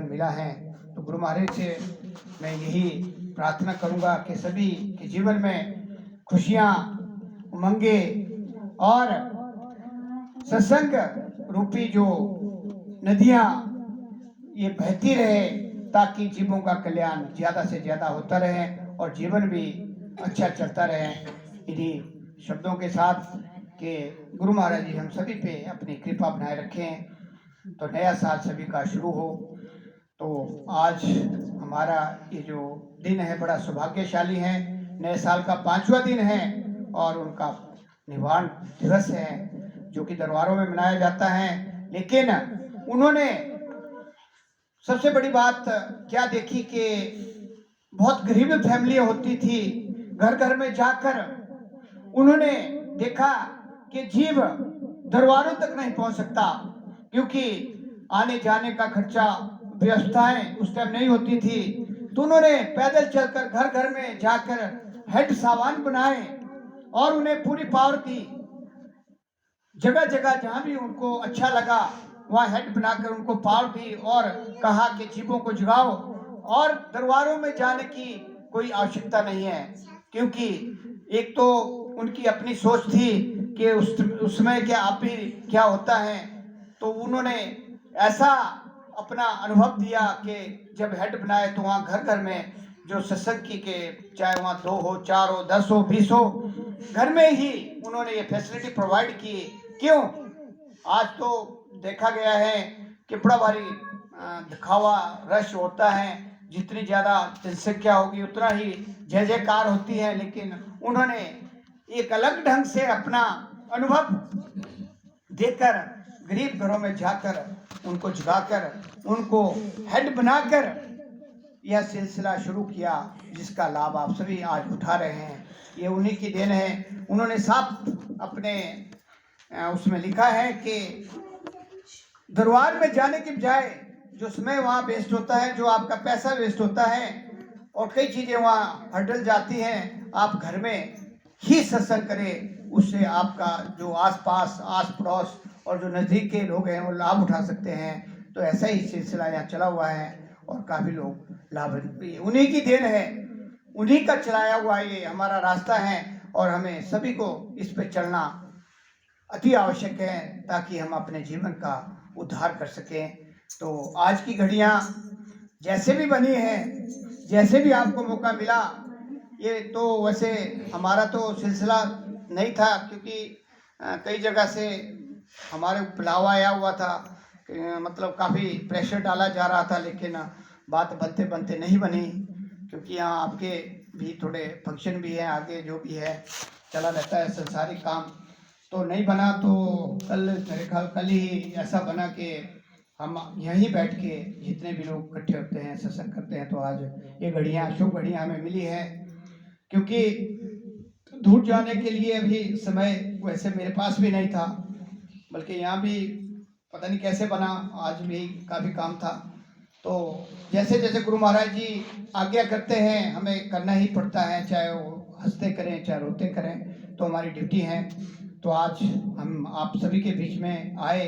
जीवन मिला है। तो गुरु महाराज से मैं यही प्रार्थना करूंगा कि सभी के जीवन में खुशियां, उमंगे और सत्संग रूपी जो नदियां ये बहती रहे, ताकि जीवों का कल्याण ज्यादा से ज्यादा होता रहे और जीवन भी अच्छा चलता रहे। इन्हीं शब्दों के साथ कि गुरु महाराज जी हम सभी पे अपनी कृपा बनाए रखें, तो नया साल सभी का शुरू हो। तो आज हमारा ये जो दिन है बड़ा सौभाग्यशाली है। नए साल का 5वां दिन है और उनका निवारण दिवस है जो कि दरबारों में मनाया जाता है। लेकिन उन्होंने सबसे बड़ी बात क्या देखी कि बहुत गरीब फैमिलियां होती थी, घर घर में जाकर उन्होंने देखा कि जीव दरबारों तक नहीं पहुंच सकता, क्योंकि आने जाने का खर्चा, व्यवस्थाएं उस टाइम नहीं होती थी। तो उन्होंने पैदल चलकर घर घर में जाकर हेड सामान बनाए और उन्हें पूरी पावर दी। जगह जगह जहां भी उनको अच्छा लगा वहां हेड बनाकर उनको पावर दी और कहा कि जीवों को जगाओ और दरबारों में जाने की कोई आवश्यकता नहीं है, क्योंकि एक तो उनकी अपनी सोच थी कि उसमें क्या आप ही क्या होता है। तो उन्होंने ऐसा अपना अनुभव दिया कि जब हेड बनाए तो वहाँ घर घर में जो सत्संग की के चाहे वहाँ 2 हो, 4 हो, 10 हो, 20 हो, घर में ही उन्होंने ये फैसिलिटी प्रोवाइड की। क्यों? आज तो देखा गया है कि बड़ा भारी दिखावा रश होता है, जितनी ज्यादा जनसंख्या होगी उतना ही जय जयकार होती है। लेकिन उन्होंने एक अलग ढंग से अपना अनुभव देकर गरीब घरों में जाकर उनको जगाकर उनको हेड बनाकर यह सिलसिला शुरू किया, जिसका लाभ आप सभी आज उठा रहे हैं। ये उन्हीं की देन है। उन्होंने साफ अपने उसमें लिखा है कि दरबार में जाने की बजाय जो समय वहाँ वेस्ट होता है, जो आपका पैसा वेस्ट होता है और कई चीजें वहाँ हटल जाती हैं, आप घर में ही सत्संग करें। उससे आपका जो आसपास, आस पड़ोस और जो नजदीक के लोग हैं वो लाभ उठा सकते हैं। तो ऐसा ही सिलसिला यहाँ चला हुआ है और काफी लोग लाभ, उन्हीं की देन है, उन्हीं का चलाया हुआ ये हमारा रास्ता है और हमें सभी को इस पे चलना अति आवश्यक है ताकि हम अपने जीवन का उद्धार कर सकें। तो आज की घड़ियां जैसे भी बनी हैं, जैसे भी आपको मौका मिला, ये तो वैसे हमारा तो सिलसिला नहीं था, क्योंकि कई जगह से हमारे बुलावा आया हुआ था, मतलब काफ़ी प्रेशर डाला जा रहा था, लेकिन बात बनते बनते नहीं बनी, क्योंकि यहाँ आपके भी थोड़े फंक्शन भी हैं, आगे जो भी है चला रहता है संसारिक काम, तो नहीं बना। तो कल मेरे ख्याल कल ही ऐसा बना कि हम यहीं बैठ के जितने भी लोग इकट्ठे होते हैं सत्संग करते हैं। तो आज ये घड़ियाँ, शुभ घड़ियाँ हमें मिली है, क्योंकि दूर जाने के लिए अभी समय वैसे मेरे पास भी नहीं था, बल्कि यहाँ भी पता नहीं कैसे बना, आज भी काफ़ी काम था। तो जैसे जैसे गुरु महाराज जी आज्ञा करते हैं हमें करना ही पड़ता है, चाहे वो हंसते करें चाहे रोते करें, तो हमारी ड्यूटी है। तो आज हम आप सभी के बीच में आए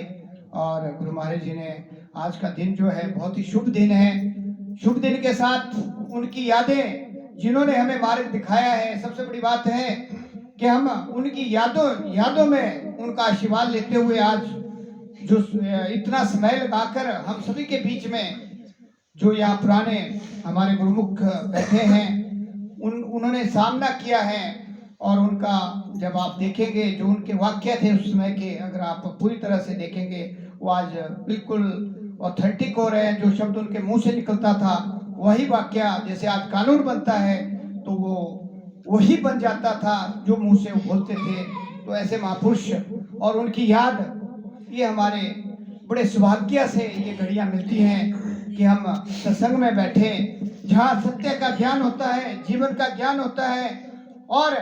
और गुरु महाराज जी ने आज का दिन जो है बहुत ही शुभ दिन है। शुभ दिन के साथ उनकी यादें, जिन्होंने हमें मार्ग दिखाया है, सबसे बड़ी बात है कि हम उनकी यादों में उनका आशीर्वाद लेते हुए आज जो इतना समय लगाकर हम सभी के बीच में जो यहाँ पुराने हमारे गुरुमुख बैठे हैं उन्होंने सामना किया है, और उनका जब आप देखेंगे जो उनके वाक्य थे उस समय के, अगर आप पूरी तरह से देखेंगे वो आज बिल्कुल ऑथेंटिक हो रहे हैं। जो शब्द उनके मुंह से निकलता था वही वाक्य जैसे आज कानून बनता है तो वो वही बन जाता था जो मुंह से वो बोलते थे। तो ऐसे महापुरुष और उनकी याद, ये हमारे बड़े सौभाग्य से ये घड़ियां मिलती हैं कि हम सत्संग में बैठे, जहाँ सत्य का ज्ञान होता है, जीवन का ज्ञान होता है और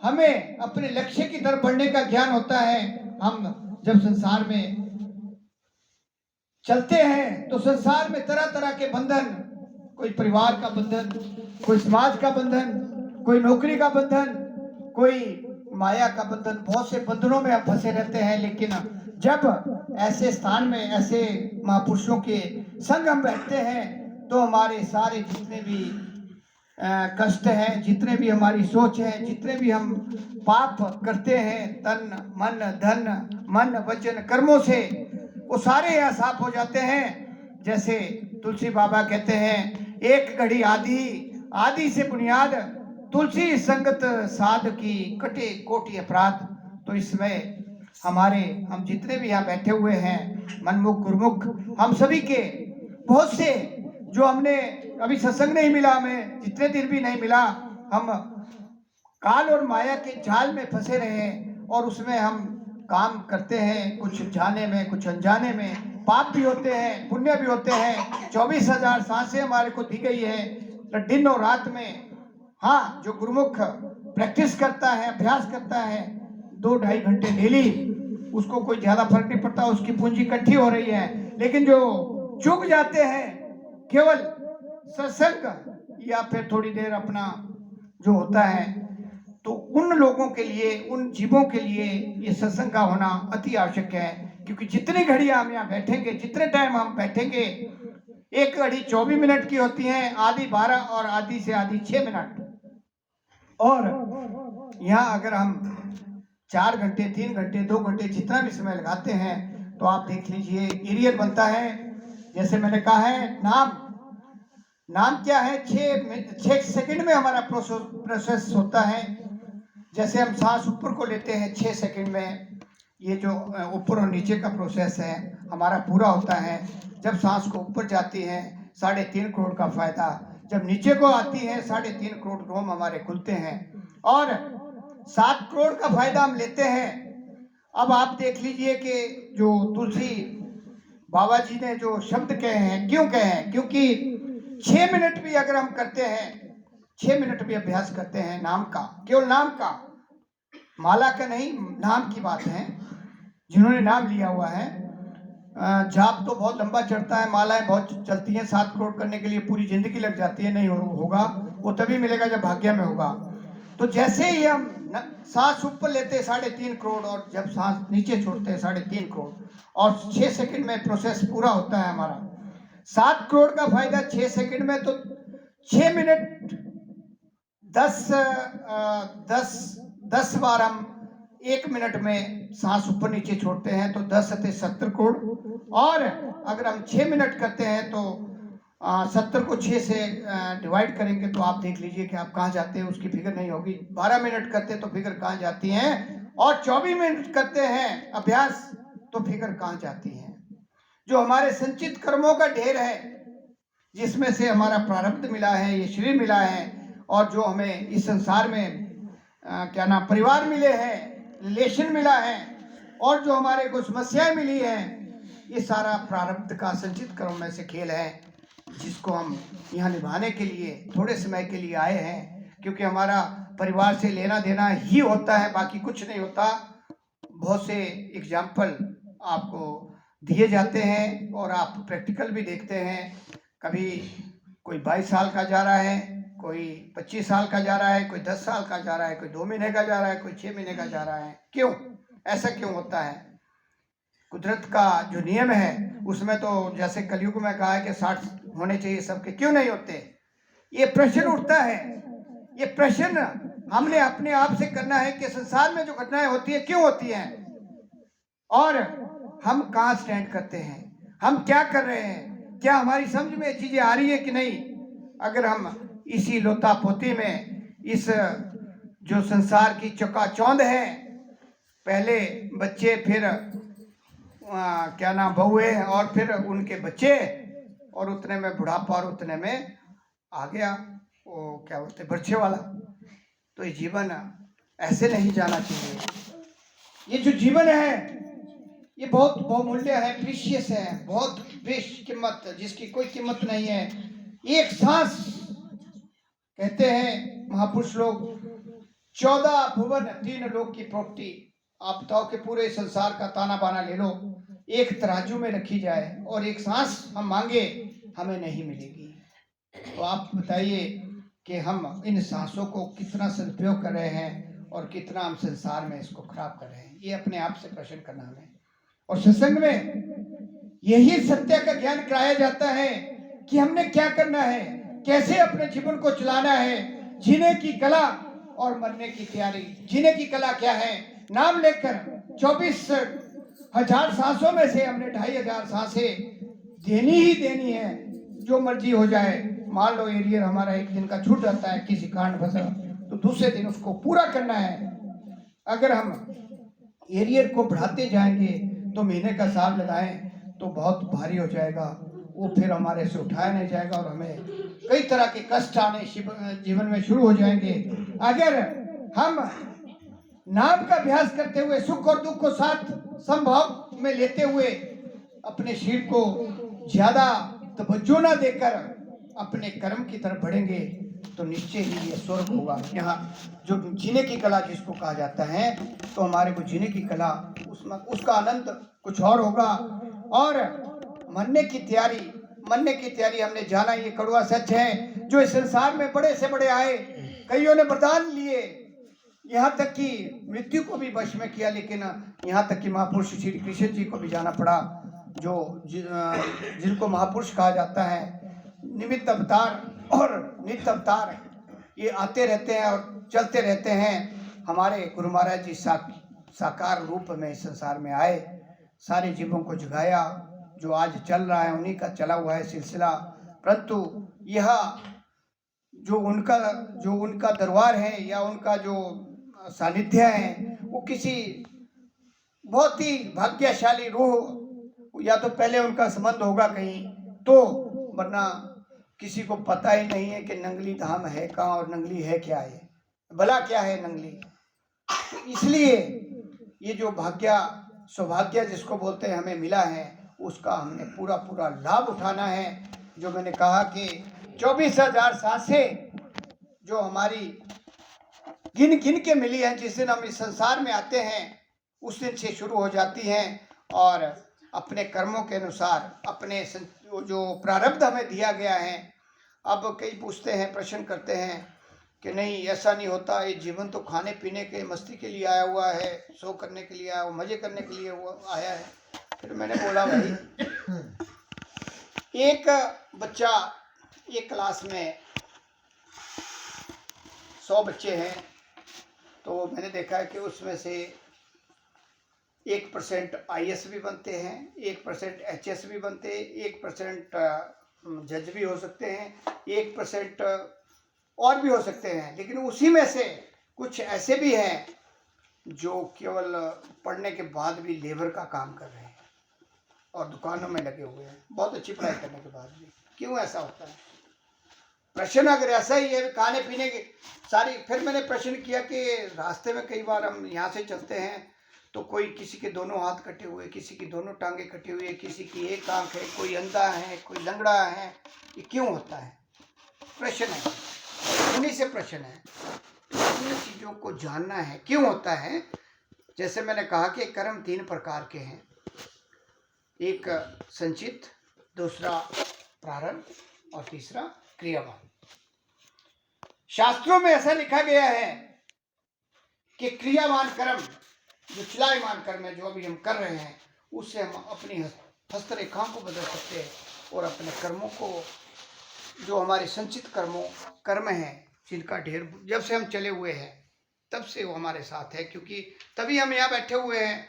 हमें अपने लक्ष्य की तरफ बढ़ने का ज्ञान होता है। हम जब संसार में चलते हैं तो संसार में तरह तरह के बंधन, कोई परिवार का बंधन, कोई समाज का बंधन, कोई नौकरी का बंधन, कोई माया का बंधन, बहुत से बंधनों में हम फंसे रहते हैं। लेकिन जब ऐसे स्थान में ऐसे महापुरुषों के संग हम बैठते हैं तो हमारे सारे जितने भी कष्ट हैं, जितने भी हमारी सोच है, जितने भी हम पाप करते हैं तन मन धन मन वचन कर्मों से, वो सारे यहाँ साफ हो जाते हैं। जैसे तुलसी बाबा कहते हैं, एक घड़ी आदि आदि से बुनियाद, तुलसी संगत साध की कटे कोटि अपराध। तो इसमें हम जितने भी यहाँ बैठे हुए हैं, मनमुख गुरुमुख, हम सभी के बहुत से जो हमने अभी सत्संग नहीं मिला, हमें जितने दिन भी नहीं मिला, हम काल और माया के जाल में फंसे रहे हैं और उसमें हम काम करते हैं, कुछ जाने में कुछ अनजाने में। पाप भी होते हैं, पुण्य भी होते हैं। 24,000 सांसें हमारे को दी गई है तो दिन और रात में। हाँ, जो गुरुमुख प्रैक्टिस करता है, अभ्यास करता है 2-2.5 घंटे डेली, उसको कोई ज्यादा फर्क नहीं पड़ता, उसकी पूंजी इकट्ठी हो रही है। लेकिन जो चूक जाते हैं केवल सत्संग या फिर थोड़ी देर अपना जो होता है, तो उन लोगों के लिए, उन जीवों के लिए ये सत्संग का होना अति आवश्यक है। क्योंकि जितनी घड़ियां हम यहाँ बैठेंगे, जितने टाइम हम बैठेंगे, एक घड़ी 24 मिनट की होती है, आधी 12 और आधी से आधी 6 मिनट। और यहाँ अगर हम 4 घंटे 3 घंटे 2 घंटे जितना भी समय लगाते हैं, तो आप देख लीजिए एरियर बनता है। जैसे मैंने कहा है, नाम क्या है, 6 सेकंड में हमारा प्रोसेस होता है। जैसे हम सांस ऊपर को लेते हैं 6 सेकंड में, ये जो ऊपर और नीचे का प्रोसेस है हमारा पूरा होता है। जब सांस को ऊपर जाती है 3.5 करोड़ का फायदा, जब नीचे को आती है 3.5 करोड़ रोम हमारे खुलते हैं और 7 करोड़ का फायदा हम लेते हैं। अब आप देख लीजिए कि जो तुलसी बाबा जी ने जो शब्द कहे हैं, क्यों कहे हैं? क्योंकि 6 मिनट भी अगर हम करते हैं, 6 मिनट भी अभ्यास करते हैं नाम का, केवल नाम का, माला का नहीं, नाम की बात है। जिन्होंने नाम लिया हुआ है, जाप तो बहुत लंबा चढ़ता है, मालाएं बहुत चलती हैं, 7 करोड़ करने के लिए पूरी जिंदगी लग जाती है। नहीं होगा वो तभी मिलेगा जब भाग्य में होगा। तो जैसे ही हम सांस ऊपर लेते हैं 3.5 करोड़ और जब सांस नीचे छोड़ते हैं 3.5 करोड़, और 6 सेकंड में प्रोसेस पूरा होता है हमारा। 7 करोड़ का फायदा 6 सेकंड में, तो 6 मिनट 10 बार हम 1 मिनट में सांस ऊपर नीचे छोड़ते हैं, तो 10 सते 70 करोड़। और अगर हम 6 मिनट करते हैं तो 70 को 6 से डिवाइड करेंगे तो आप देख लीजिए कि आप कहाँ जाते हैं, उसकी फिगर नहीं होगी। 12 मिनट करते हैं तो फिगर कहाँ जाती है, और 24 मिनट करते हैं अभ्यास तो फिगर कहाँ जाती है। जो हमारे संचित कर्मों का ढेर है, जिसमें से हमारा प्रारब्ध मिला है, ये शरीर मिला है, और जो हमें इस संसार में क्या नाम परिवार मिले हैं, रिलेशन मिला है, और जो हमारे को समस्याएं मिली हैं, ये सारा प्रारब्ध का संचित कर्म में से खेल है, जिसको हम यहाँ निभाने के लिए थोड़े समय के लिए आए हैं। क्योंकि हमारा परिवार से लेना देना ही होता है, बाकी कुछ नहीं होता। बहुत से एग्जाम्पल आपको दिए जाते हैं और आप प्रैक्टिकल भी देखते हैं। कभी कोई 22 साल का जा रहा है, कोई 25 साल का जा रहा है, कोई 10 साल का जा रहा है, कोई 2 महीने का जा रहा है, कोई 6 महीने का जा रहा है। क्यों ऐसा क्यों होता है? कुदरत का जो नियम है उसमें तो जैसे कलयुग में कहा है कि 60 होने चाहिए सबके, क्यों नहीं होते? ये प्रश्न उठता है। ये प्रश्न हमने अपने आप से करना है कि संसार में जो घटनाएं होती है क्यों होती हैं, और हम कहाँ स्टैंड करते हैं, हम क्या कर रहे हैं, क्या हमारी समझ में चीजें आ रही है कि नहीं। अगर हम इसी लोता पोती में, इस जो संसार की चकाचौंध है, पहले बच्चे, फिर क्या नाम बहुए, और फिर उनके बच्चे, और उतने में बुढ़ापा, और उतने में आ गया वो क्या बोलते बच्चे वाला। तो ये जीवन ऐसे नहीं जाना चाहिए। ये जो जीवन है ये बहुत बहुमूल्य है, प्रीशियस है, बहुत बेशकीमत, जिसकी कोई कीमत नहीं है। एक सांस, कहते हैं महापुरुष लोग, 14 भुवन 3 लोक की प्रॉपर्टी। आप बताओ कि पूरे संसार का ताना बाना ले लो, एक तराजू में रखी जाए और एक सांस हम मांगे, हमें नहीं मिलेगी। तो आप बताइए कि हम इन सांसों को कितना सदुपयोग कर रहे हैं और कितना हम संसार में इसको खराब कर रहे हैं। ये अपने आप से प्रश्न करना हमें। और सत्संग में यही सत्य का ज्ञान कराया जाता है कि हमने क्या करना है, कैसे अपने जीवन को चलाना है, जीने की कला और मरने की तैयारी। जीने की कला क्या है? नाम लेकर 24,000 सांसों में से हमने 2,500 सांसें देनी ही देनी है, जो मर्जी हो जाए। मान लो एरियर हमारा एक दिन का छूट जाता है किसी कारणवश, तो दूसरे दिन उसको पूरा करना है। अगर हम एरियर को बढ़ाते जाएंगे तो महीने का हिसाब लगाएं तो बहुत भारी हो जाएगा, वो फिर हमारे से उठाया नहीं जाएगा और हमें कई तरह के कष्ट आने जीवन में शुरू हो जाएंगे। अगर हम नाम का अभ्यास करते हुए सुख और दुख को साथ संभाव में लेते हुए अपने शरीर को ज्यादा तवज्जो ना देकर अपने कर्म की तरफ बढ़ेंगे तो निश्चय ही ये स्वर्ग होगा। यहाँ जो जीने की कला जिसको कहा जाता है, तो हमारे को जीने की कला उसमें उसका आनंद कुछ और होगा। और मरने की तैयारी हमने जाना, ये कड़वा सच है। जो इस संसार में बड़े से बड़े आए, कईयों ने वरदान लिए, यहाँ तक कि मृत्यु को भी वश में किया, लेकिन यहाँ तक कि महापुरुष श्री कृष्ण जी को भी जाना पड़ा, जो जिनको महापुरुष कहा जाता है। निमित्त अवतार और नित्य अवतार ये आते रहते हैं और चलते रहते हैं। हमारे गुरु महाराज जी साकार रूप में इस संसार में आए, सारे जीवों को जगाया। जो आज चल रहा है उन्हीं का चला हुआ है सिलसिला, परंतु यह जो उनका दरबार है या उनका जो सानिध्य है, वो किसी बहुत ही भाग्यशाली रूह, या तो पहले उनका संबंध होगा कहीं तो, वरना किसी को पता ही नहीं है कि नंगली धाम है कहाँ और नंगली है क्या है, भला क्या है नंगली। तो इसलिए ये जो सौभाग्य जिसको बोलते हैं हमें मिला है, उसका हमने पूरा लाभ उठाना है। जो मैंने कहा कि 24,000 सांसें जो हमारी गिन के मिली है, जिस दिन हम इस संसार में आते हैं उस दिन से शुरू हो जाती हैं, और अपने कर्मों के अनुसार अपने जो प्रारब्ध हमें दिया गया है। अब कई पूछते हैं, प्रश्न करते हैं कि नहीं ऐसा नहीं होता, ये जीवन तो खाने पीने के मस्ती के लिए आया हुआ है, शो करने के लिए आया हुआ, मजे करने के लिए आया है। फिर मैंने बोला भाई, एक बच्चा, एक क्लास में 100 बच्चे हैं, तो मैंने देखा है कि उसमें से 1% IS भी बनते हैं, 1% HS भी बनते हैं, 1% जज भी हो सकते हैं, 1% और भी हो सकते हैं। लेकिन उसी में से कुछ ऐसे भी हैं जो केवल पढ़ने के बाद भी लेबर का काम कर रहे हैं और दुकानों में लगे हुए हैं, बहुत अच्छी पढ़ाई करने के बाद भी। क्यों ऐसा होता है? प्रश्न अगर ऐसा ही है, खाने पीने की सारी। फिर मैंने प्रश्न किया कि रास्ते में कई बार हम यहाँ से चलते हैं तो कोई किसी के दोनों हाथ कटे हुए, किसी की दोनों टांगे कटी हुई है, किसी की एक आंख है, कोई अंधा है, कोई लंगड़ा है, ये क्यों होता है? प्रश्न है, उन्हीं से प्रश्न है। इन चीज़ों को जानना है क्यों होता है। जैसे मैंने कहा कि कर्म 3 प्रकार के हैं, एक संचित, दूसरा प्रारब्ध और तीसरा क्रियावान। शास्त्रों में ऐसा लिखा गया है कि क्रियावान कर्म, जो चलायमान कर्म है, जो अभी हम कर रहे हैं, उससे हम अपनी हस्तरेखाओं को बदल सकते हैं और अपने कर्मों को, जो हमारे संचित कर्म हैं, जिनका ढेर जब से हम चले हुए हैं तब से वो हमारे साथ है, क्योंकि तभी हम यहाँ बैठे हुए हैं।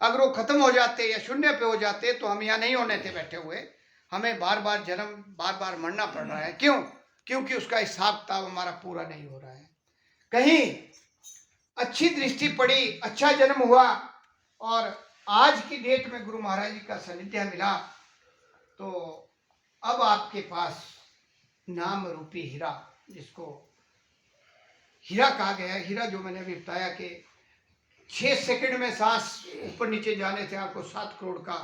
अगर वो खत्म हो जाते या शून्य पे हो जाते तो हम यहाँ नहीं होने थे बैठे हुए। हमें बार बार जन्म, बार बार मरना पड़ रहा है। क्यों? क्योंकि उसका हिसाब किताब हमारा पूरा नहीं हो रहा है। कहीं अच्छी दृष्टि पड़ी, अच्छा जन्म हुआ और आज की डेट में गुरु महाराज जी का सानिध्य मिला, तो अब आपके पास नाम रूपी हीरा, जिसको हीरा कहा गया है, हीरा जो मैंने अभी बताया कि 6 सेकंड में सांस ऊपर नीचे जाने से आपको 7 करोड़ का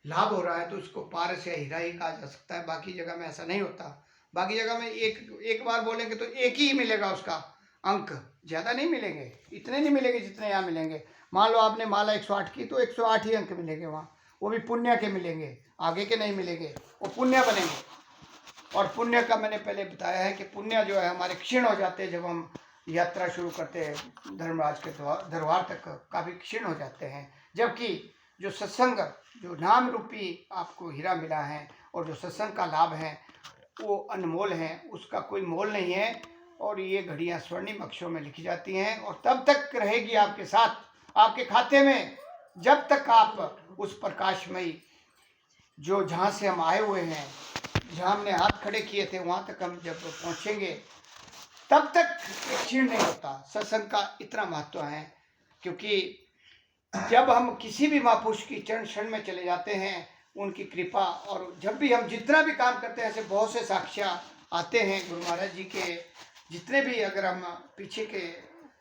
लाभ हो रहा है, तो उसको पारस या हीरा ही कहा जा सकता है। बाकी जगह में ऐसा नहीं होता। बाकी जगह में एक बार बोलेंगे तो एक ही मिलेगा, उसका अंक ज़्यादा नहीं मिलेंगे, इतने नहीं मिलेंगे जितने यहाँ मिलेंगे। मान लो आपने माला 108 की तो 108 ही अंक मिलेंगे वहाँ, वो भी पुण्य के मिलेंगे, आगे के नहीं मिलेंगे, वो पुण्य बनेंगे। और पुण्य का मैंने पहले बताया है कि पुण्य जो है हमारे क्षीण हो जाते हैं जब हम यात्रा शुरू करते हैं, धर्मराज के दरबार तक काफ़ी क्षीण हो जाते हैं, जबकि जो सत्संग, जो नाम रूपी आपको हीरा मिला है और जो सत्संग का लाभ है वो अनमोल है, उसका कोई मोल नहीं है। और ये घड़ियां स्वर्णिम अक्षरों में लिखी जाती हैं और तब तक रहेगी आपके साथ, आपके खाते में, जब तक आप उस प्रकाशमयी जो जहाँ से हम आए हुए हैं, जहाँ हमने हाथ खड़े किए थे वहाँ तक हम जब पहुँचेंगे तब तक क्षीण नहीं होता। सत्संग का इतना महत्व है, क्योंकि जब हम किसी भी महापुरुष की चरण शरण में चले जाते हैं, उनकी कृपा, और जब भी हम जितना भी काम करते हैं, ऐसे बहुत से साक्ष्य आते हैं गुरु महाराज जी के, जितने भी अगर हम पीछे के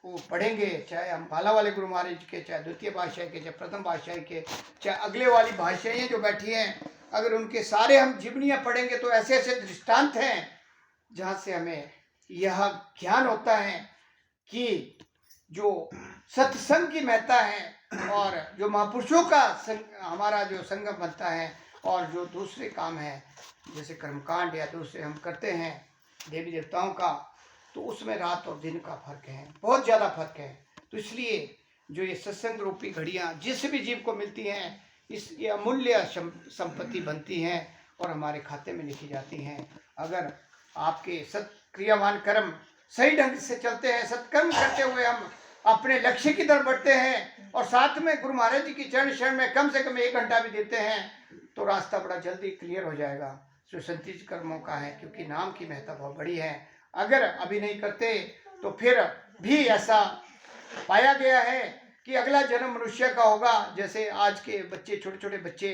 वो पढ़ेंगे, चाहे हम बाला वाले गुरु महाराज के, चाहे द्वितीय पातशाही के, चाहे प्रथम पातशाही के, चाहे अगले वाली भाषाएं जो बैठी हैं, अगर उनके सारे हम जीवनियाँ पढ़ेंगे तो ऐसे ऐसे दृष्टांत हैं जहाँ से हमें यह ज्ञान होता है कि जो सत्संग की महत्ता है और जो महापुरुषों का हमारा जो संगम बनता है, और जो दूसरे काम है जैसे कर्मकांड या दूसरे हम करते हैं देवी देवताओं का, तो उसमें रात और दिन का फर्क है, बहुत ज़्यादा फर्क है। तो इसलिए जो ये सत्संग रूपी घड़ियाँ जिस भी जीव को मिलती हैं, ये अमूल्य संपत्ति बनती हैं और हमारे खाते में लिखी जाती हैं। अगर आपके सत्क्रियावान कर्म सही ढंग से चलते हैं, सत्कर्म करते हुए हम अपने लक्ष्य की तरफ बढ़ते हैं और साथ में गुरु महाराज जी की चरण शरण में कम से कम 1 घंटा भी देते हैं, तो रास्ता बड़ा जल्दी क्लियर हो जाएगा। सुसंचित कर्मों का है, क्योंकि नाम की महत्ता बहुत बड़ी है। अगर अभी नहीं करते तो फिर भी ऐसा पाया गया है कि अगला जन्म मनुष्य का होगा। जैसे आज के बच्चे, छोटे छोटे बच्चे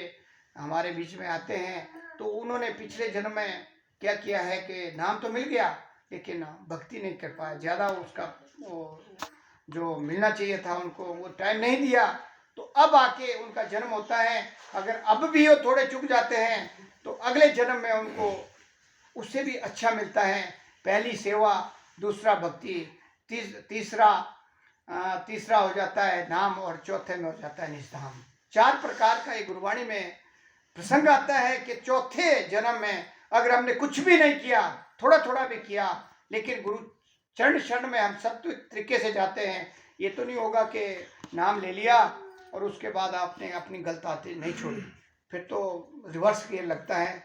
हमारे बीच में आते हैं, तो उन्होंने पिछले जन्म में क्या किया है कि नाम तो मिल गया लेकिन भक्ति नहीं कर पाया, ज़्यादा उसका वो जो मिलना चाहिए था उनको वो टाइम नहीं दिया, तो अब आके उनका जन्म होता है। अगर अब भी वो थोड़े चूक जाते हैं तो अगले जन्म में उनको उससे भी अच्छा मिलता है। पहली सेवा, दूसरा भक्ति, तीसरा हो जाता है नाम, और चौथे में हो जाता है निष्धाम। 4 प्रकार का ये गुरुवाणी में प्रसंग आता है कि चौथे जन्म में अगर हमने कुछ भी नहीं किया, थोड़ा थोड़ा भी किया, लेकिन गुरु चरण शरण में हम सात्विक तरीके से जाते हैं। ये तो नहीं होगा कि नाम ले लिया और उसके बाद आपने अपनी गलत आदतें नहीं छोड़ी, फिर तो रिवर्स गियर लगता है।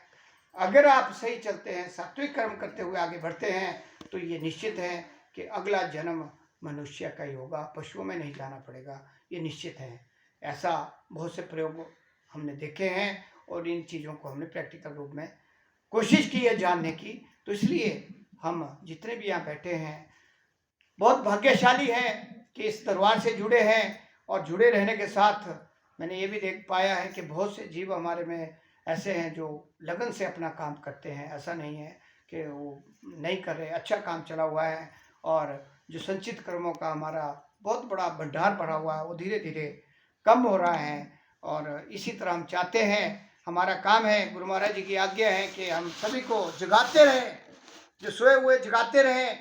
अगर आप सही चलते हैं, सात्विक कर्म करते हुए आगे बढ़ते हैं, तो ये निश्चित है कि अगला जन्म मनुष्य का ही होगा, पशुओं में नहीं जाना पड़ेगा, ये निश्चित है। ऐसा बहुत से प्रयोग हमने देखे हैं और इन चीज़ों को हमने प्रैक्टिकल रूप में कोशिश की है जानने की। तो इसलिए हम जितने भी यहाँ बैठे हैं बहुत भाग्यशाली हैं कि इस दरबार से जुड़े हैं, और जुड़े रहने के साथ मैंने ये भी देख पाया है कि बहुत से जीव हमारे में ऐसे हैं जो लगन से अपना काम करते हैं। ऐसा नहीं है कि वो नहीं कर रहे, अच्छा काम चला हुआ है, और जो संचित कर्मों का हमारा बहुत बड़ा भंडार भरा हुआ है वो धीरे धीरे कम हो रहा है। और इसी तरह हम चाहते हैं, हमारा काम है, गुरु महाराज जी की आज्ञा है कि हम सभी को जगाते रहें, जो सोए हुए जगाते रहें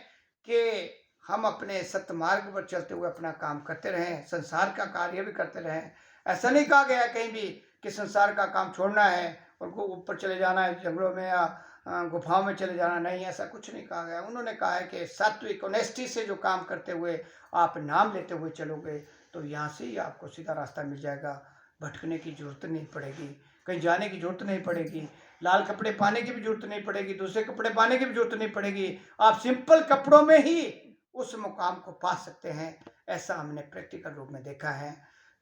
कि हम अपने सत्य मार्ग पर चलते हुए अपना काम करते रहें, संसार का कार्य भी करते रहें। ऐसा नहीं कहा गया है कहीं भी कि संसार का काम छोड़ना है और ऊपर चले जाना है, जंगलों में या गुफाओं में चले जाना, नहीं, ऐसा कुछ नहीं कहा गया। उन्होंने कहा है कि सात्विक ऑनेस्टी से जो काम करते हुए आप नाम लेते हुए चलोगे तो यहाँ से ही आपको सीधा रास्ता मिल जाएगा। भटकने की जरूरत नहीं पड़ेगी, कहीं जाने की जरूरत नहीं पड़ेगी, लाल कपड़े पाने की भी जरूरत नहीं पड़ेगी, दूसरे कपड़े पाने की भी जरूरत नहीं पड़ेगी। आप सिंपल कपड़ों में ही उस मुकाम को पा सकते हैं। ऐसा हमने प्रैक्टिकल रूप में देखा है।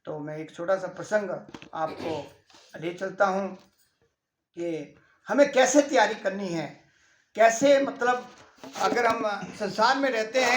तो मैं एक छोटा सा प्रसंग आपको ले चलता हूँ कि हमें कैसे तैयारी करनी है, कैसे, मतलब अगर हम संसार में रहते हैं